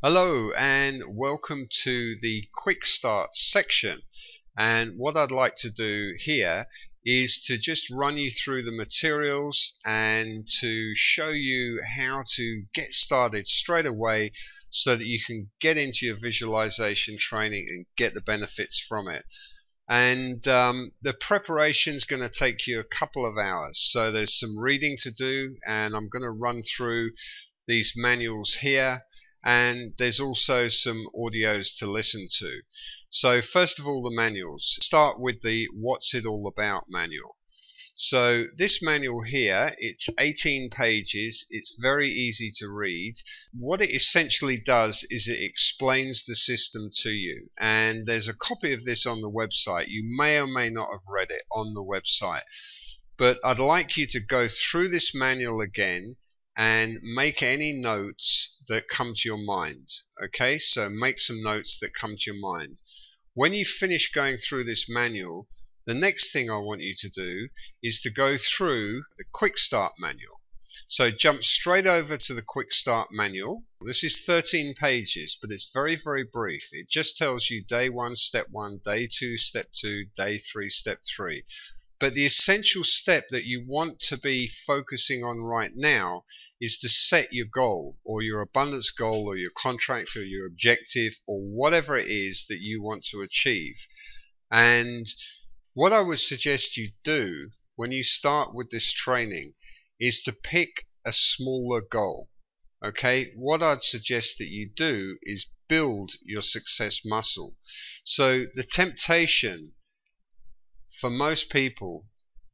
Hello and welcome to the quick start section. And what I'd like to do here is to just run you through the materials and to show you how to get started straight away so that you can get into your visualization training and get the benefits from it. And the preparation is going to take you a couple of hours, so there's some reading to do, and I'm going to run through these manuals here. And there's also some audios to listen to. So first of all, the manuals. Start with the What's It All About manual. So this manual here, it's 18 pages. It's very easy to read. What it essentially does is it explains the system to you. And there's a copy of this on the website. You may or may not have read it on the website. But I'd like you to go through this manual again and make any notes that come to your mind. Okay, so make some notes that come to your mind. When you finish going through this manual, the next thing I want you to do is to go through the quick start manual. So jump straight over to the quick start manual. This is 13 pages, but it's very, very brief. It just tells you day 1, step 1, day 2, step 2, day 3, step 3. But the essential step that you want to be focusing on right now is to set your goal, or your abundance goal, or your contract, or your objective, or whatever it is that you want to achieve. And what I would suggest you do when you start with this training is to pick a smaller goal. Okay, what I'd suggest that you do is build your success muscle. So the temptation for most people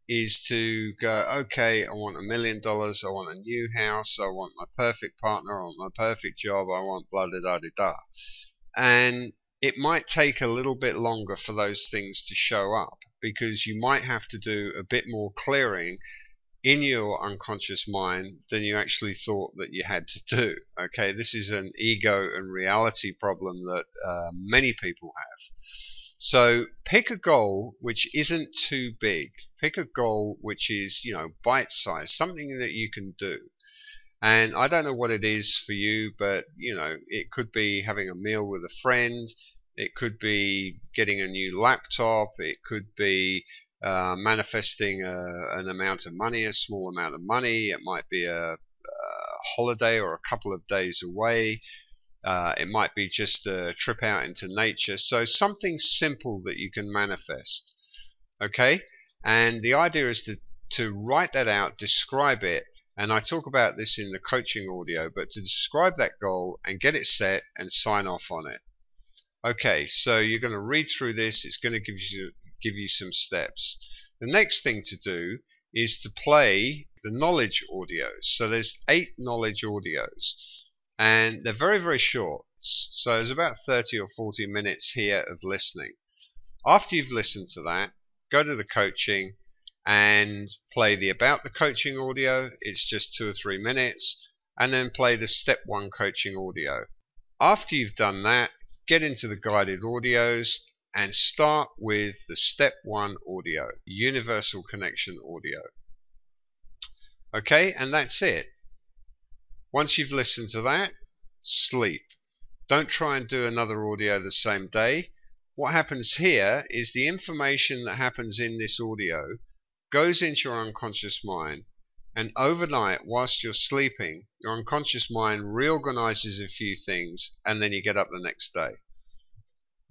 is to go, okay, I want $1 million, I want a new house, I want my perfect partner, I want my perfect job, I want blah da da da da. And it might take a little bit longer for those things to show up, because you might have to do a bit more clearing in your unconscious mind than you actually thought that you had to do. Okay, this is an ego and reality problem that many people have. So pick a goal which isn't too big. Pick a goal which is, bite-sized, something that you can do. And I don't know what it is for you, but, it could be having a meal with a friend. It could be getting a new laptop. It could be manifesting an amount of money, a small amount of money. It might be a holiday or a couple of days away. It might be just a trip out into nature. So something simple that you can manifest. Okay? And the idea is to write that out, describe it, and I talk about this in the coaching audio, but to describe that goal and get it set and sign off on it. Okay, so you're going to read through this. It's going to give you some steps. The next thing to do is to play the knowledge audios. So there's 8 knowledge audios. And they're very, very short. So there's about 30 or 40 minutes here of listening. After you've listened to that, go to the coaching and play the About the Coaching audio. It's just 2 or 3 minutes. And then play the Step 1 coaching audio. After you've done that, get into the guided audios and start with the Step 1 audio, Universal Connection audio. Okay, and that's it. Once you've listened to that, sleep. Don't try and do another audio the same day. What happens here is the information that happens in this audio goes into your unconscious mind, and overnight, whilst you're sleeping, your unconscious mind reorganizes a few things, and then you get up the next day.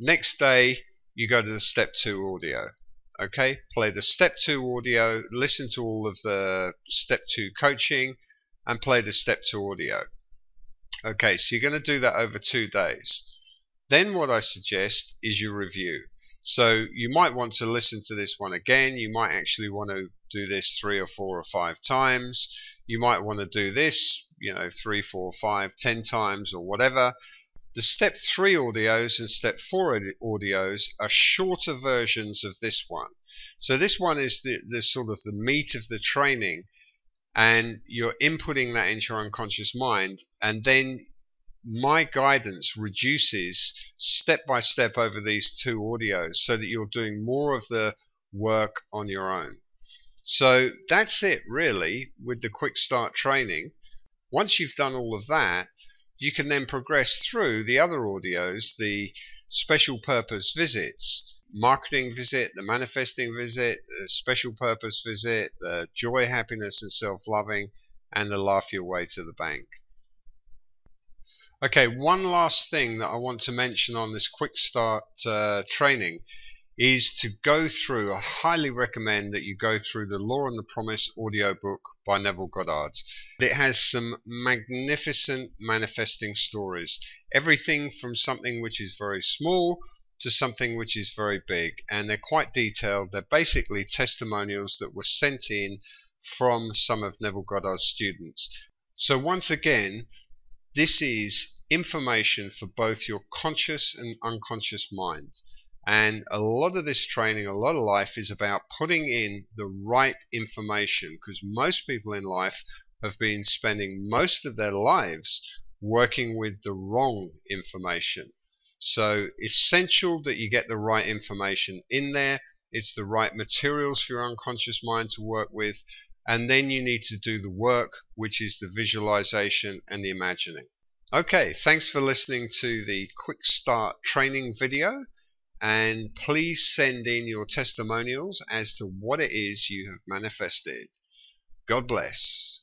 Next day, you go to the Step 2 audio. Okay, play the Step 2 audio, listen to all of the Step 2 coaching, and play the Step 2 audio. Okay, so you're going to do that over 2 days. Then what I suggest is you review. So you might want to listen to this one again. You might actually want to do this 3 or 4 or 5 times. You might want to do this, 3, 4, 5, 10 times or whatever. The Step 3 audios and Step 4 audios are shorter versions of this one. So this one is the sort of the meat of the training, and you're inputting that into your unconscious mind, and then my guidance reduces step by step over these 2 audios so that you're doing more of the work on your own. So that's it really with the quick start training. Once you've done all of that, you can then progress through the other audios, the special purpose visits, marketing visit, the manifesting visit, the special purpose visit, the joy, happiness and self-loving, and the laugh your way to the bank. Okay, one last thing that I want to mention on this quick start training is to go through, I highly recommend that you go through the Law and the Promise audiobook by Neville Goddard. It has some magnificent manifesting stories, everything from something which is very small to something which is very big, and they're quite detailed. They're basically testimonials that were sent in from some of Neville Goddard's students. So once again, this is information for both your conscious and unconscious mind. And a lot of this training, a lot of life is about putting in the right information, because most people in life have been spending most of their lives working with the wrong information. So essential that you get the right information in there. It's the right materials for your unconscious mind to work with. And then you need to do the work, which is the visualization and the imagining. Okay, thanks for listening to the Quick Start training video. And please send in your testimonials as to what it is you have manifested. God bless.